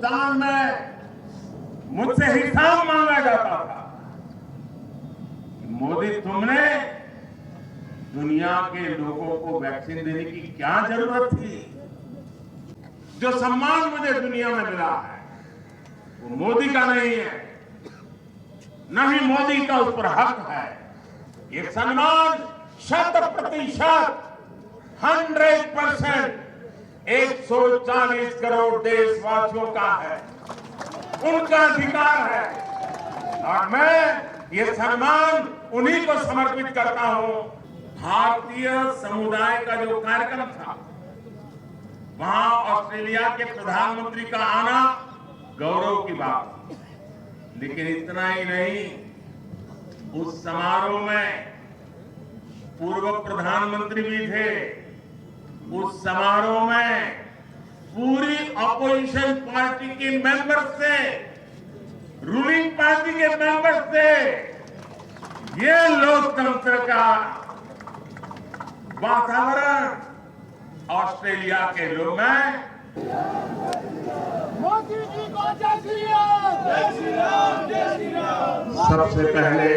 हिंदुस्तान में मुझसे हिसाब मांगा जाता था। मोदी, तुमने दुनिया के लोगों को वैक्सीन देने की क्या जरूरत थी? जो सम्मान मुझे दुनिया में मिला है वो मोदी का नहीं है, न ही मोदी का उस पर हक है। ये सम्मान 100%, 100% 140 करोड़ देशवासियों का है, उनका अधिकार है। और मैं ये सम्मान उन्हीं को समर्पित करता हूं। भारतीय समुदाय का जो कार्यक्रम था, वहां ऑस्ट्रेलिया के प्रधानमंत्री का आना गौरव की बात, लेकिन इतना ही नहीं, उस समारोह में पूर्व प्रधानमंत्री भी थे। उस समारोह में पूरी अपोजिशन पार्टी के मेंबर से, रूलिंग पार्टी के मेंबर से, ये लोकतंत्र का वातावरण ऑस्ट्रेलिया के लोग में। मोदी जी को जय श्री राम, जय श्री राम, जय श्री राम। सबसे पहले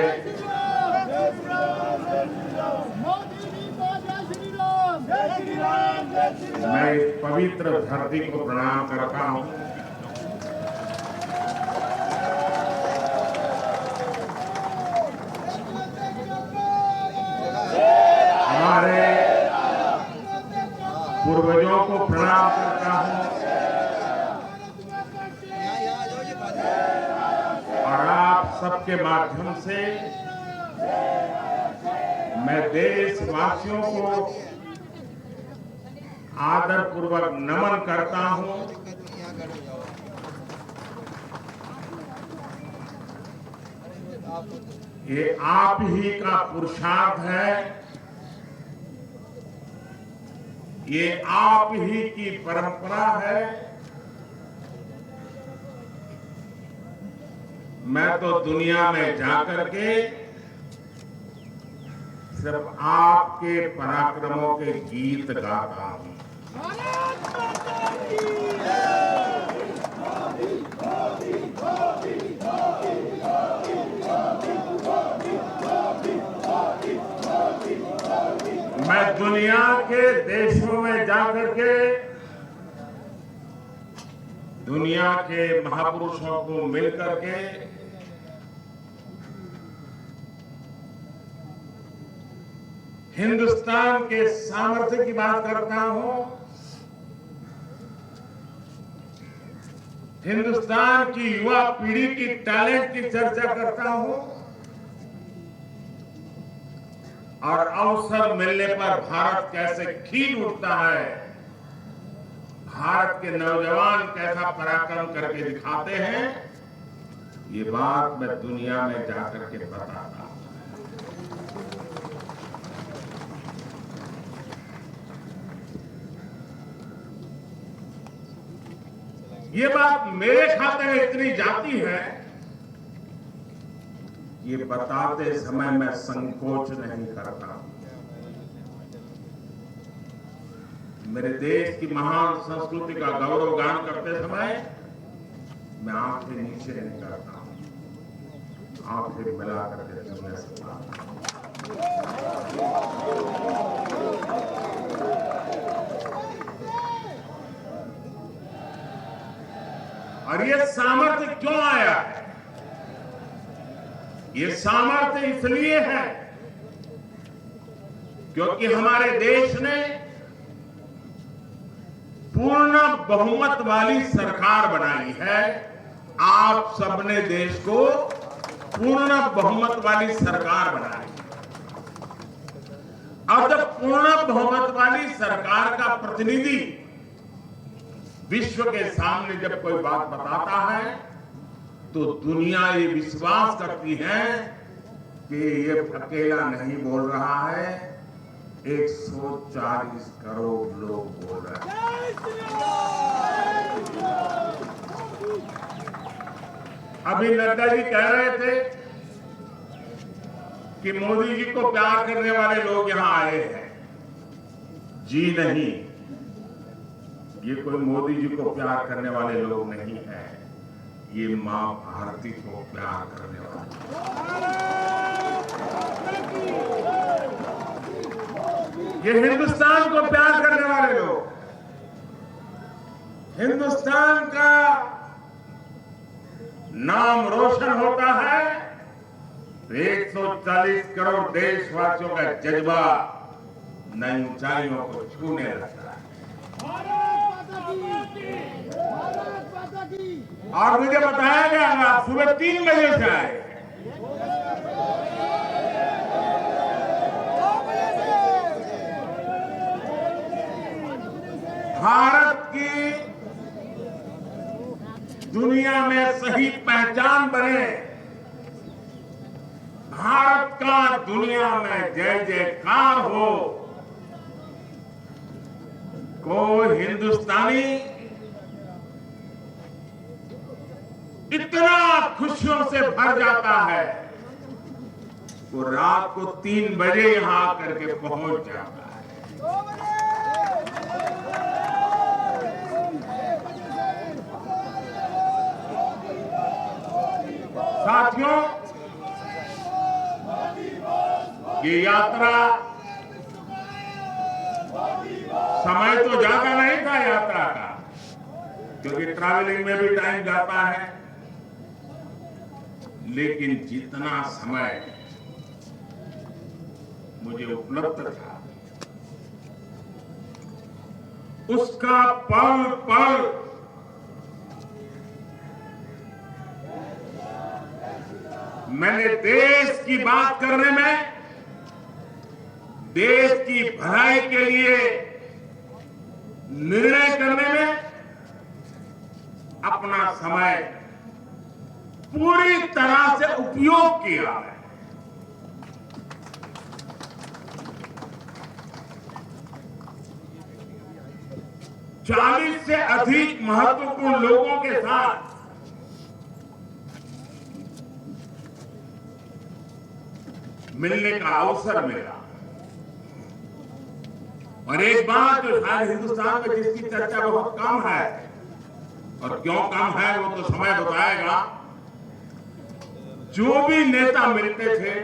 मोदी जी को जय श्री राम, जय श्री राम, जय श्री राम। मैं इस पवित्र धरती को प्रणाम करता हूं। हमारे पूर्वजों को प्रणाम करता हूं और आप सबके माध्यम से मैं देशवासियों को आदरपूर्वक नमन करता हूं। ये आप ही का पुरुषार्थ है, ये आप ही की परंपरा है। मैं तो दुनिया में जाकर के सिर्फ आपके पराक्रमों के गीत गाता हूं। मैं दुनिया के देशों में जाकर के दुनिया के महापुरुषों को मिलकर के हिंदुस्तान के सामर्थ्य की बात करता हूं, हिंदुस्तान की युवा पीढ़ी की टैलेंट की चर्चा करता हूं और अवसर मिलने पर भारत कैसे खील उठता है, भारत के नौजवान कैसा पराक्रम करके दिखाते हैं, ये बात मैं दुनिया में जाकर के बताता हूं। ये बात मेरे खाते में इतनी जाती है, ये बताते समय मैं संकोच नहीं करता। मेरे देश की महान संस्कृति का गौरव गान करते समय मैं आंखें नीचे नहीं करता, आंखें मिला करके सुनने सकता। और ये सामर्थ्य क्यों आया है? ये सामर्थ्य इसलिए है क्योंकि हमारे देश ने पूर्ण बहुमत वाली सरकार बनाई है। आप सबने देश को पूर्ण बहुमत वाली सरकार बनाई, और जब पूर्ण बहुमत वाली सरकार का प्रतिनिधि विश्व के सामने जब कोई बात बताता है तो दुनिया ये विश्वास करती है कि ये अकेला नहीं बोल रहा है, 140 करोड़ लोग बोल रहे हैं। अभी नड्डा जी कह रहे थे कि मोदी जी को प्यार करने वाले लोग यहां आए हैं। जी नहीं, ये कोई मोदी जी को प्यार करने वाले लोग नहीं है, ये मां भारती को प्यार करने वाले, ये हिंदुस्तान को प्यार करने वाले लोग। हिंदुस्तान का नाम रोशन होता है तो 140 करोड़ देशवासियों का जज्बा नई ऊंचाइयों को छूने लगता है। भारत माता की। और मुझे बताया गया आप सुबह 3 बजे से आए। भारत की दुनिया में सही पहचान बने, भारत का दुनिया में जय जयकार हो, कोई हिंदुस्तानी इतना खुशियों से भर जाता है, वो रात को 3 बजे यहां आकर के पहुंच जाता है। साथियों, ये यात्रा समय तो ज्यादा नहीं था यात्रा का, क्योंकि ट्रैवलिंग में भी टाइम जाता है, लेकिन जितना समय मुझे उपलब्ध था उसका पल पल मैंने देश की बात करने में, देश की भलाई के लिए निर्णय करने में अपना समय पूरी तरह से उपयोग किया है। चालीस से अधिक महत्वपूर्ण लोगों के साथ मिलने का अवसर मिला। और एक बात जो शायद हिंदुस्तान में जिसकी चर्चा बहुत कम है, और क्यों कम है वो तो समय बताएगा, जो भी नेता मिलते थे,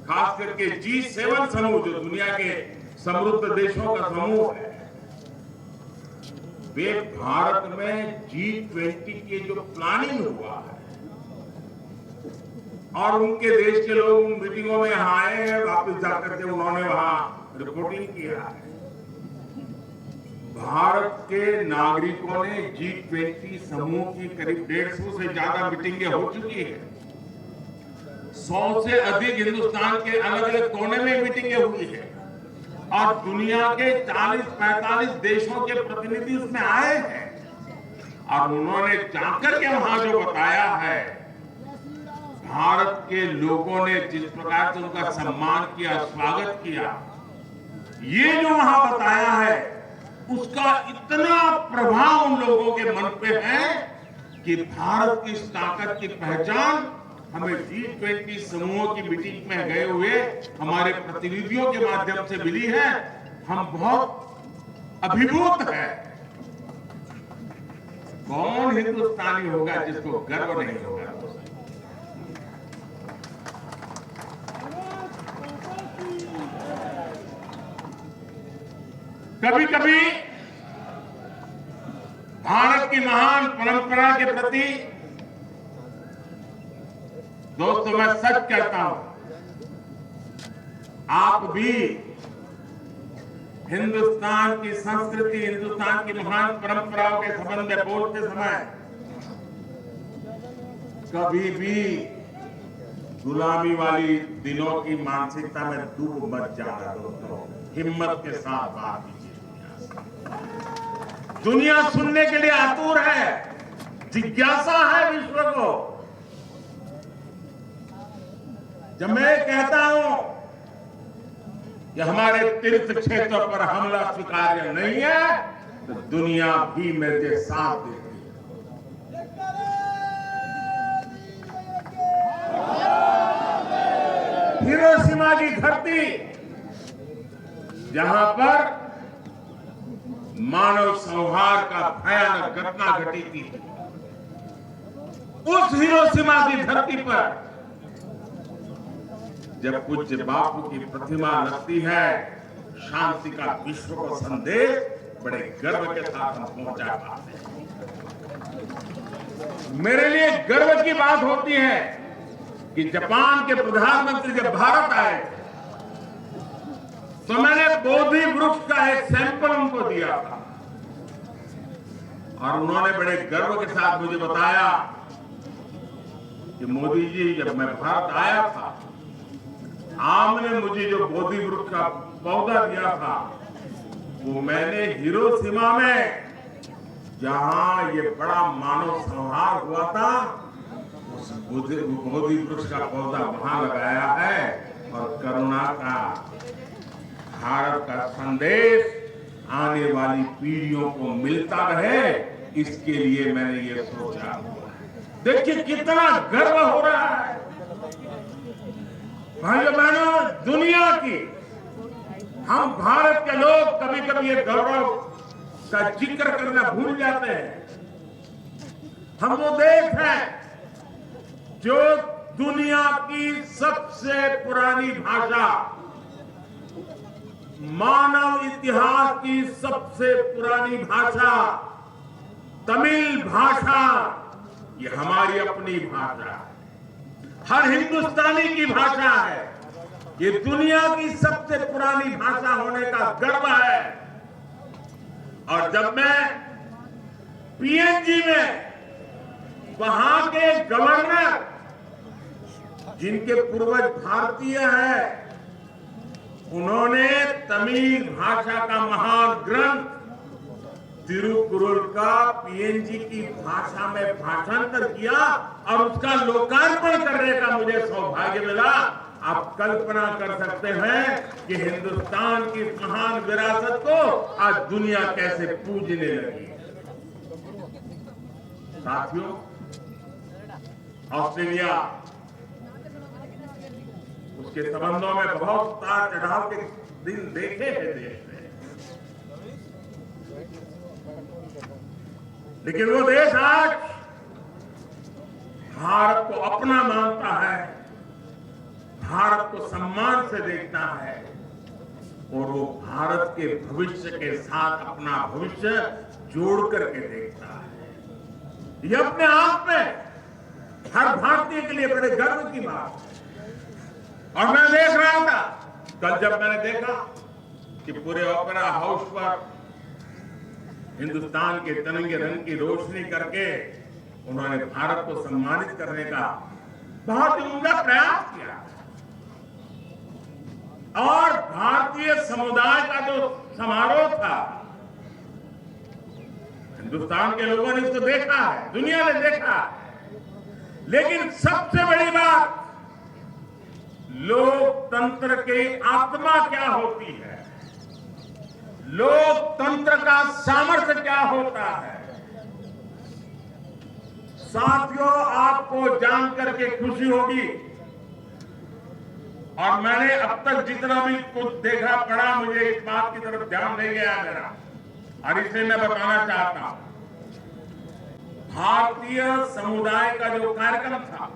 खास करके G7 समूह जो दुनिया के समृद्ध देशों का समूह है, वे भारत में G20 के जो प्लानिंग हुआ है और उनके देश के लोग उन मीटिंगों में यहां आए हैं, वापस जाकर के उन्होंने वहां रिपोर्टिंग किया है। भारत के नागरिकों ने G20 समूह की करीब 150 से ज्यादा मीटिंगें हो चुकी है। 100 से अधिक हिंदुस्तान के अलग अलग कोने में मीटिंगें हुई है और दुनिया के 40-45 देशों के प्रतिनिधि उसमें आए हैं। और उन्होंने जाकर के वहां जो बताया है, भारत के लोगों ने जिस प्रकार से उनका सम्मान किया, स्वागत किया, ये जो वहां बताया है, उसका इतना प्रभाव उन लोगों के मन पे है कि भारत की इस ताकत की पहचान हमें G20 समूह की मीटिंग में गए हुए हमारे प्रतिनिधियों के माध्यम से मिली है। हम बहुत अभिभूत हैं। कौन हिंदुस्तानी होगा जिसको गर्व नहीं होगा? कभी कभी भारत की महान परंपरा के प्रति दोस्तों मैं सच कहता हूं, आप भी हिंदुस्तान की संस्कृति, हिंदुस्तान की महान परंपराओं के संबंध में बोलते समय कभी भी गुलामी वाली दिनों की मानसिकता में डूब मत जाना। दोस्तों, हिम्मत के साथ बात कीजिए। दुनिया सुनने के लिए आतुर है, जिज्ञासा है विश्व को। जब मैं कहता हूं कि हमारे तीर्थ क्षेत्र पर हमला स्वीकार्य नहीं है, तो दुनिया भी मेरे साथ देती है। हिरोशिमा की धरती, जहां पर मानव संहार का भयानक घटना घटी थी, उस हिरोशिमा की धरती पर जब पूज्य बापू की प्रतिमा लगती है, शांति का विश्व को संदेश बड़े गर्व के साथ हम पहुंचा पाते हैं। मेरे लिए गर्व की बात होती है कि जापान के प्रधानमंत्री जब भारत आए तो मैंने बोधि वृक्ष का एक सैंपल उनको दिया था और उन्होंने बड़े गर्व के साथ मुझे बताया कि मोदी जी, जब मैं भारत आया था, आपने मुझे जो बोधि वृक्ष का पौधा दिया था वो मैंने हिरोशिमा में, जहां ये बड़ा मानव संहार हुआ था, उस बोधि वृक्ष का पौधा वहां लगाया है और करुणा का, भारत का संदेश आने वाली पीढ़ियों को मिलता रहे, इसके लिए मैंने ये सोचा। देखिए कितना गर्व हो रहा है भाइयों बहनों, दुनिया की। हम भारत के लोग कभी कभी ये गौरव का जिक्र करना भूल जाते हैं। हम वो देश हैं जो दुनिया की सबसे पुरानी भाषा, मानव इतिहास की सबसे पुरानी भाषा तमिल भाषा, ये हमारी अपनी भाषा है, हर हिंदुस्तानी की भाषा है। ये दुनिया की सबसे पुरानी भाषा होने का गर्व है। और जब मैं पीएनजी में वहां के गवर्नर, जिनके पूर्वज भारतीय हैं, उन्होंने तमिल भाषा का महान ग्रंथ तिरुकुरल का पीएनजी की भाषा में भाषांतर किया और उसका लोकार्पण करने का मुझे सौभाग्य मिला। आप कल्पना कर सकते हैं कि हिंदुस्तान की महान विरासत को आज दुनिया कैसे पूजने लगी। साथियों, ऑस्ट्रेलिया, उसके संबंधों में बहुत उतार चढ़ाव के दिन देखे हैं देश में, लेकिन वो देश आज भारत को अपना मानता है, भारत को सम्मान से देखता है और वो भारत के भविष्य के साथ अपना भविष्य जोड़ करके देखता है। ये अपने आप में हर भारतीय के लिए बड़े गर्व की बात है। और मैं देख रहा था कल, जब मैंने देखा कि पूरे ओपेरा हाउस पर हिंदुस्तान के तिरंगे रंग की रोशनी करके उन्होंने भारत को सम्मानित करने का बहुत ही उम्दा प्रयास किया और भारतीय समुदाय का जो समारोह था, हिंदुस्तान के लोगों ने इसको देखा है, दुनिया ने देखा है। लेकिन सबसे बड़ी बात, लोकतंत्र की आत्मा क्या होती है, लोकतंत्र का सामर्थ्य क्या होता है। साथियों, आपको जानकर के खुशी होगी, और मैंने अब तक जितना भी कुछ देखा पढ़ा, मुझे इस बात की तरफ ध्यान नहीं गया मेरा, और इसलिए मैं बताना चाहता हूं, भारतीय समुदाय का जो कार्यक्रम था,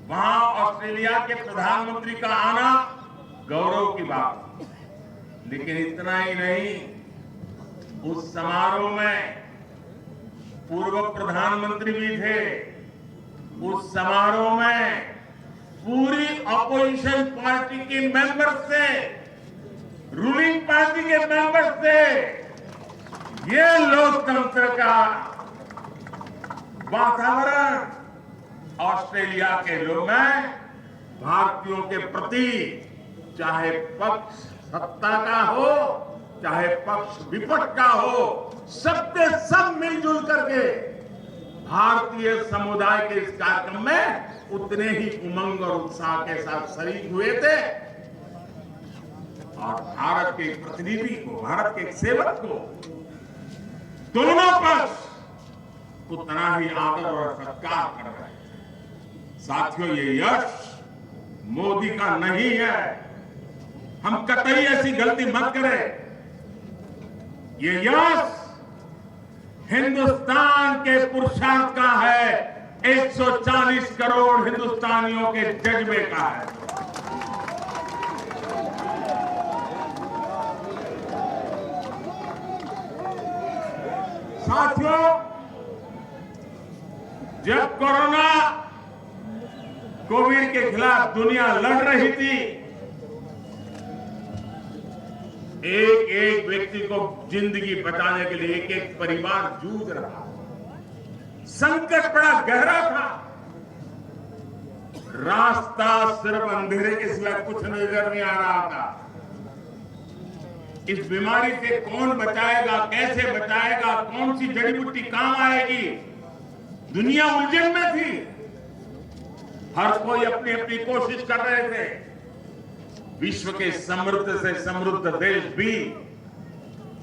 वहां ऑस्ट्रेलिया के प्रधानमंत्री का आना गौरव की बात। लेकिन इतना ही नहीं, उस समारोह में पूर्व प्रधानमंत्री भी थे, उस समारोह में पूरी अपोजिशन पार्टी के मेंबर्स थे, रूलिंग पार्टी के मेंबर्स थे। ये लोकतंत्र का वातावरण ऑस्ट्रेलिया के लोग में भारतीयों के प्रति, चाहे पक्ष सत्ता का हो, चाहे पक्ष विपक्ष का हो, सबके सब मिलजुल करके भारतीय समुदाय के इस कार्यक्रम में उतने ही उमंग और उत्साह के साथ शरीक हुए थे। और भारत के प्रतिनिधि को, भारत के सेवक को, दोनों पक्ष उतना ही आदर और सत्कार कर रहे हैं। साथियों, ये यश मोदी का नहीं है। हम कतई ऐसी गलती मत करें ये यश हिंदुस्तान के पुरुषार्थ का है, 140 करोड़ हिंदुस्तानियों के जज्बे का है। साथियों, जब कोविड के खिलाफ दुनिया लड़ रही थी, एक एक व्यक्ति को जिंदगी बचाने के लिए एक एक परिवार जूझ रहा। संकट बड़ा गहरा था। रास्ता सिर्फ अंधेरे के सिवा कुछ नजर नहीं आ रहा था। इस बीमारी से कौन बचाएगा, कैसे बचाएगा, कौन सी जड़ी बूटी काम आएगी, दुनिया उलझन में थी। हर कोई अपनी अपनी कोशिश कर रहे थे। विश्व के समृद्ध से समृद्ध देश भी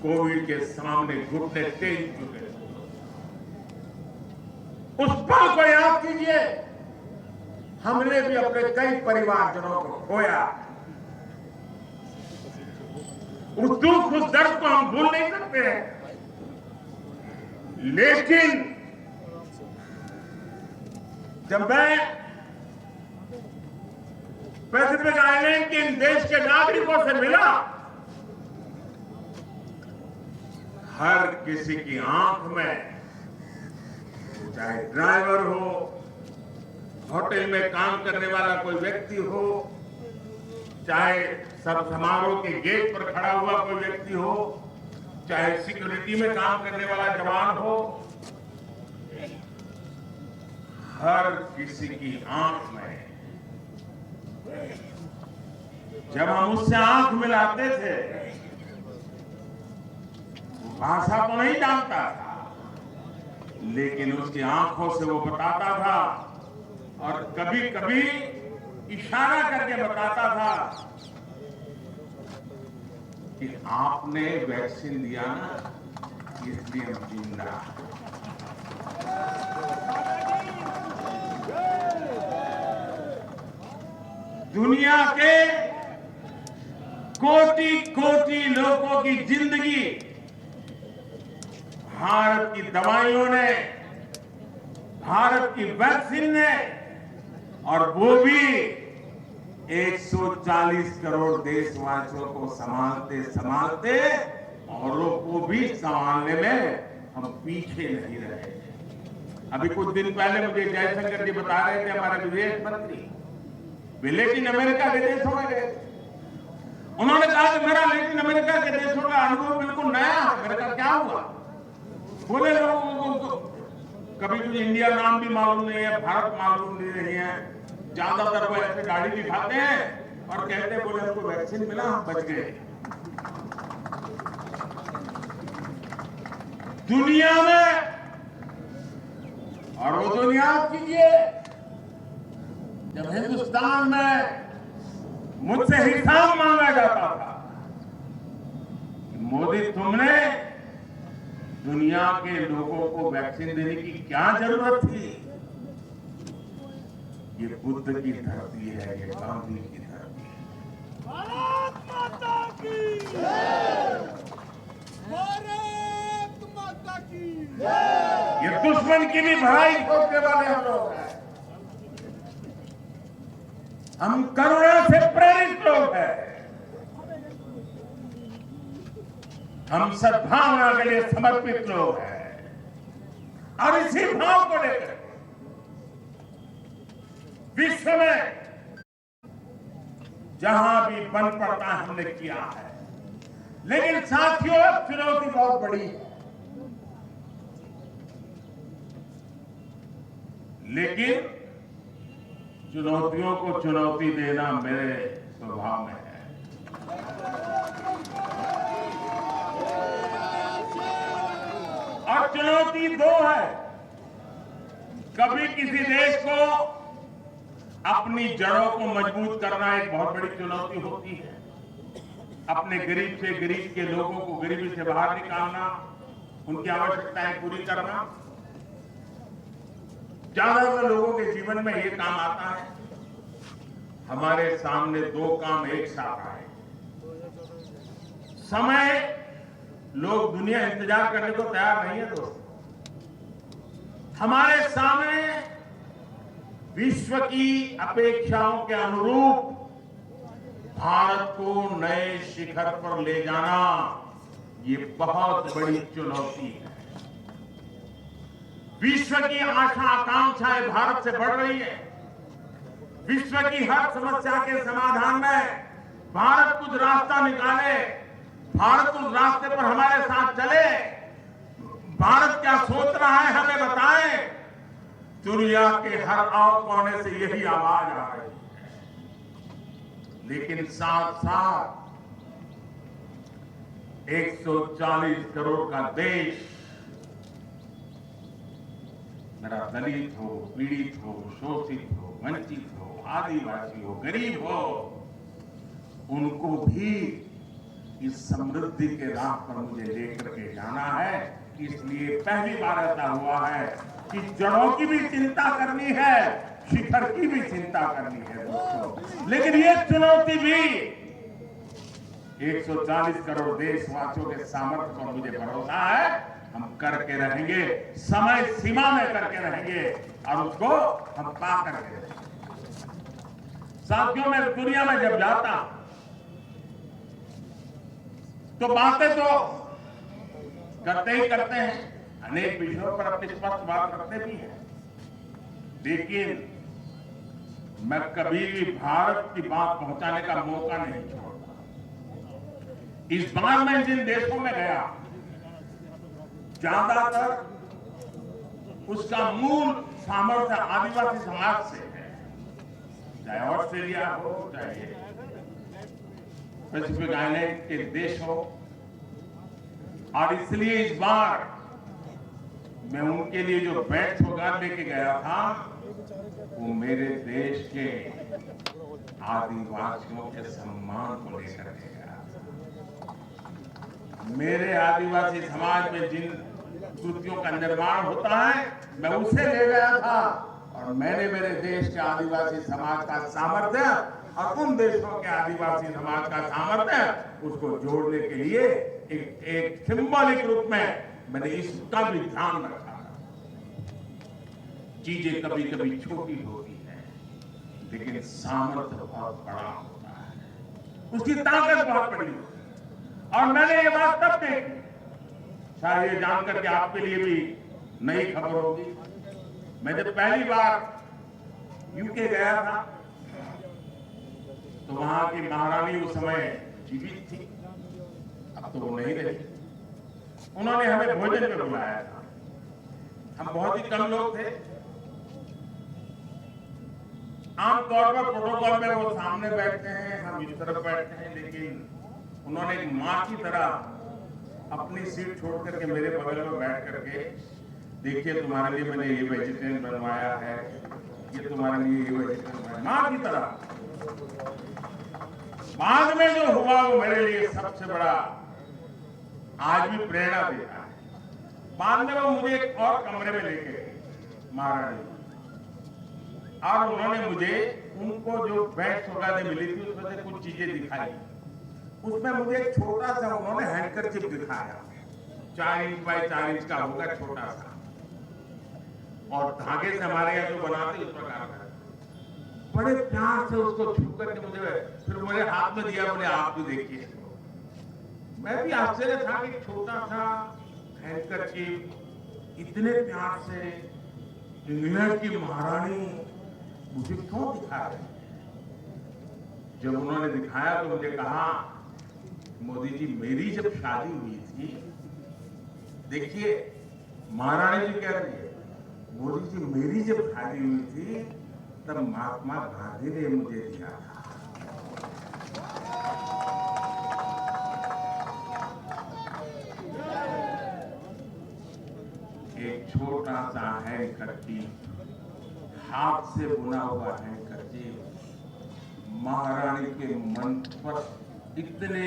कोविड के सामने घुटने टेक चुके। उस पल को याद कीजिए, हमने भी अपने कई परिवारजनों को खोया। उस दुख, उस दर्द को हम भूल नहीं सकते हैं। लेकिन जब मैं पैसिफिक आइलैंड के इन देश के नागरिकों से मिला, हर किसी की आंख में, चाहे ड्राइवर हो, होटल में काम करने वाला कोई व्यक्ति हो, चाहे सब समारोह के गेट पर खड़ा हुआ कोई व्यक्ति हो, चाहे सिक्योरिटी में काम करने वाला जवान हो, हर किसी की आंख में, जब हम उससे आंख मिलाते थे, भाषा तो नहीं जानता था, लेकिन उसकी आंखों से वो बताता था और कभी कभी इशारा करके बताता था कि आपने वैक्सीन दिया ना, इसलिए हम जिंदा। दुनिया के कोटि कोटि लोगों की जिंदगी भारत की दवाइयों ने, भारत की वैक्सीन ने, और वो भी 140 करोड़ देशवासियों को संभालते संभालते औरों को भी संभालने में हम पीछे नहीं रहे। अभी कुछ दिन पहले मुझे जयशंकर जी बता रहे थे, हमारे विदेश मंत्री, वे लैटिन अमेरिका के देशों में गए। उन्होंने कहा कि मेरा लैटिन अमेरिका के देशों का अनुभव बिल्कुल नया है। मैंने कहा क्या हुआ? बोले लोगों को कभी कुछ इंडिया नाम भी मालूम नहीं है, भारत मालूम नहीं है, ज्यादातर वो ऐसे गाड़ी दिखाते हैं और कहते हैं बोले हमको वैक्सीन मिला, हम बच गए। दुनिया में, और वो दुनिया कीजिए, जब हिंदुस्तान में मुझसे हिसाब मांगा जाता था, मोदी तुमने दुनिया के लोगों को वैक्सीन देने की क्या जरूरत थी? ये बुद्ध की धरती है, ये गांधी की धरती है। भारत माता की जय! भारत माता की जय! ये दुश्मन की भी भलाई खोजने वाले हम लोग हैं। हम करुणा से प्रेरित लोग हैं। हम सद्भावना के लिए समर्पित लोग हैं। और इसी भाव को लेकर विश्व में जहां भी बन पड़ता हमने किया है। लेकिन साथियों, अब चुनौती बहुत बड़ी है। लेकिन चुनौतियों को चुनौती देना मेरे स्वभाव में है। और चुनौती दो है। कभी किसी देश को अपनी जड़ों को मजबूत करना एक बहुत बड़ी चुनौती होती है। अपने गरीब से गरीब के लोगों को गरीबी से बाहर निकालना, उनकी आवश्यकताएं पूरी करना। ज्यादातर लोगों के जीवन में ये काम आता है। हमारे सामने दो काम एक साथ आए। समय लोग दुनिया इंतजार करने को तैयार नहीं है दोस्तों। हमारे सामने विश्व की अपेक्षाओं के अनुरूप भारत को नए शिखर पर ले जाना ये बहुत बड़ी चुनौती है। विश्व की आशा आकांक्षाएं भारत से बढ़ रही है। विश्व की हर समस्या के समाधान में भारत कुछ रास्ता निकाले, भारत उस रास्ते पर हमारे साथ चले। भारत क्या सोच रहा है हमें बताए। दुनिया के हर कोने से यही आवाज आ रही है। लेकिन साथ साथ 140 करोड़ का देश, मेरा दलित हो, पीड़ित हो, शोषित हो, वंचित हो, आदिवासी हो, गरीब हो, उनको भी इस समृद्धि के राह पर मुझे लेकर के जाना है। इसलिए पहली बार ऐसा हुआ है कि जड़ों की भी चिंता करनी है, शिखर की भी चिंता करनी है दोस्तों। लेकिन ये चुनौती भी 140 करोड़ देशवासियों के सामर्थ्य पर मुझे भरोसा है, हम करके रहेंगे, समय सीमा में करके रहेंगे और उसको हम पा करके रहेंगे। साथियों, मैं दुनिया में जब जाता तो बातें तो करते ही करते हैं, अनेक विषयों पर अपनी स्पष्ट बात रखते भी हैं, लेकिन मैं कभी भी भारत की बात पहुंचाने का मौका नहीं छोड़ता। इस बार मैं जिन देशों में गया, ज्यादातर उसका मूल सामर्थ्य आदिवासी समाज से है, चाहे ऑस्ट्रेलिया हो, चाहे पैसिफिक आइलैंड के देश हो। और इसलिए इस बार मैं उनके लिए जो बैठ सौगात लेके गया था वो मेरे देश के आदिवासियों के सम्मान को लेकर के गया था। मेरे आदिवासी समाज में जिन कृतियों का निर्माण होता है मैं उसे ले गया था, और मैंने मेरे देश के आदिवासी समाज का सामर्थ्य और उन देशों के आदिवासी समाज का सामर्थ्य उसको जोड़ने के लिए एक सिंबॉलिक रूप में मैंने इसका भी ध्यान रखा। चीजें कभी कभी छोटी होती है, लेकिन सामर्थ्य बहुत बड़ा होता है, उसकी ताकत बहुत बड़ी होती है। और मैंने ये बात तब देखी, शायद ये जानकर के आपके लिए भी नई खबर होगी। मैं जब पहली बार यूके गया था तो वहां की महारानी उस समय जीवित थी, अब तो वो नहीं रही। उन्होंने हमें भोजन पे बुलाया था। हम बहुत ही कम लोग थे। आमतौर पर प्रोटोकॉल में वो सामने बैठते हैं, हम इस तरफ बैठते हैं, लेकिन उन्होंने एक माँ की तरह अपनी सीट छोड़ करके मेरे बगल में बैठ करके, देखिए तुम्हारे लिए मैंने ये वेजिटेरियन बनवाया है, ये तुम्हारे लिए ये वेजिटेरियन बनवाया, माँ की तरह। बाद में जो हुआ वो मेरे लिए सबसे बड़ा आज भी प्रेरणा देता है। बाद में वो मुझे एक और कमरे में लेके गए महारानी, और उन्होंने मुझे उनको जो बैठ सौगातें मिली थी उसमें से कुछ चीजें दिखाई। उसमें मुझे एक छोटा सा उन्होंने हैंडकरचिप दिखाया, 4 इंच बाय 4 इंच का होगा, छोटा सा, और धागे से हमारे यहाँ जो बनाते उस प्रकार का। बड़े प्यार से उसको छू करके मुझे फिर मेरे हाथ में दिया, बोले आप भी देखिए। मैं भी आश्चर्य था कि छोटा सा हैंडकरचिप इतने प्यार से इंग्लैंड की महारानी मुझे क्यों दिखा रही। जब उन्होंने दिखाया तो मुझे कहा, मोदी जी मेरी जब शादी हुई थी, देखिए महारानी जी कह रही है, मोदी जी मेरी जब शादी हुई थी तब महात्मा गांधी ने मुझे दिया था। एक छोटा सा हैंडकरचिप, हाथ से बुना हुआ हैंडकरचिप, महारानी के मन पर इतने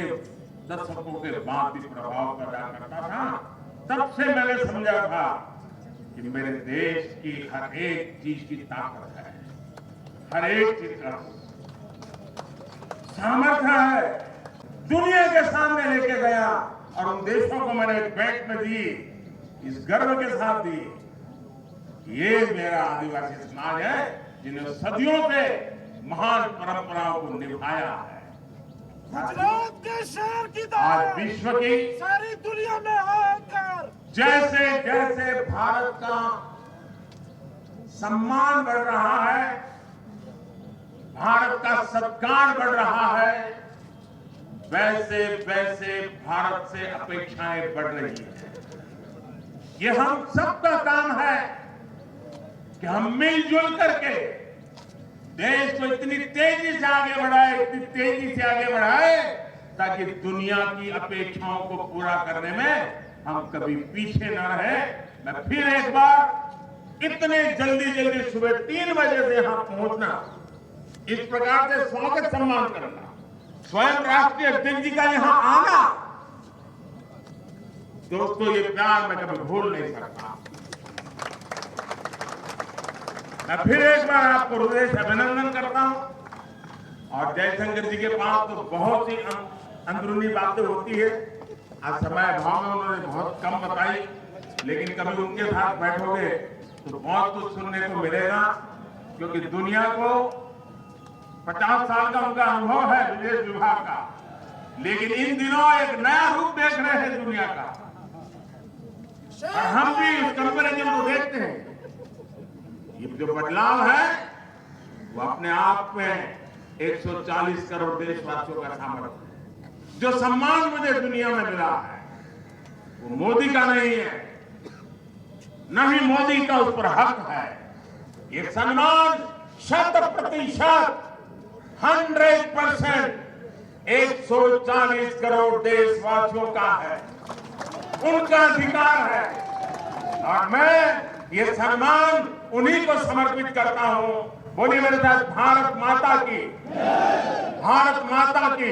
दशकों के बाद भी प्रभाव पैदा करता था। तब से मैंने समझा था कि मेरे देश की हर एक चीज की ताकत है, हर एक चीज का सामर्थ्य है। दुनिया के सामने लेके गया और उन देशों को मैंने भेंट में दी, इस गर्व के साथ दी। ये मेरा आदिवासी समाज है जिन्हें सदियों से महान परंपराओं को निभाया है। गुजरात के शहर की आज तरह विश्व की सारी दुनिया में आकर जैसे जैसे भारत का सम्मान बढ़ रहा है, भारत का सत्कार बढ़ रहा है, वैसे वैसे भारत से अपेक्षाएं बढ़ रही है। ये हम सबका काम है कि हम मिलजुल करके देश को इतनी तेजी से आगे बढ़ाए, इतनी तेजी से आगे बढ़ाए ताकि दुनिया की अपेक्षाओं को पूरा करने में हम कभी पीछे न रहे। मैं फिर एक बार इतने जल्दी सुबह 3 बजे से यहां पहुंचना, इस प्रकार से स्वागत सम्मान करना, स्वयं राष्ट्रीय अध्यक्ष जी का यहां आना, दोस्तों ये प्यार मैं कभी भूल नहीं सकता। मैं फिर एक बार आपको हृदय से अभिनंदन करता हूं। और जयशंकर जी के पास तो बहुत ही अंदरूनी बातें होती है, आज समय अभाव में उन्होंने बहुत कम बताई, लेकिन कभी उनके साथ बैठोगे तो बहुत कुछ सुनने को मिलेगा, क्योंकि दुनिया को 50 साल का उनका अनुभव है विदेश विभाग का, लेकिन इन दिनों एक नया रूप देख रहे हैं दुनिया का, और हम भी उस कंपैरिजन को देखते हैं। ये जो बदलाव है वो अपने आप में 140 करोड़ देशवासियों का सामर्थ्य है। जो सम्मान मुझे दुनिया में मिला है वो मोदी का नहीं है, न ही मोदी का उस पर हक है। ये सम्मान 100% 100% 140 करोड़ देशवासियों का है, उनका अधिकार है, और मैं ये सम्मान उन्हीं को समर्पित करता हूं। बोलिए मेरे साथ, भारत माता की, भारत माता की,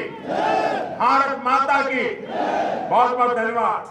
भारत माता की। बहुत बहुत धन्यवाद।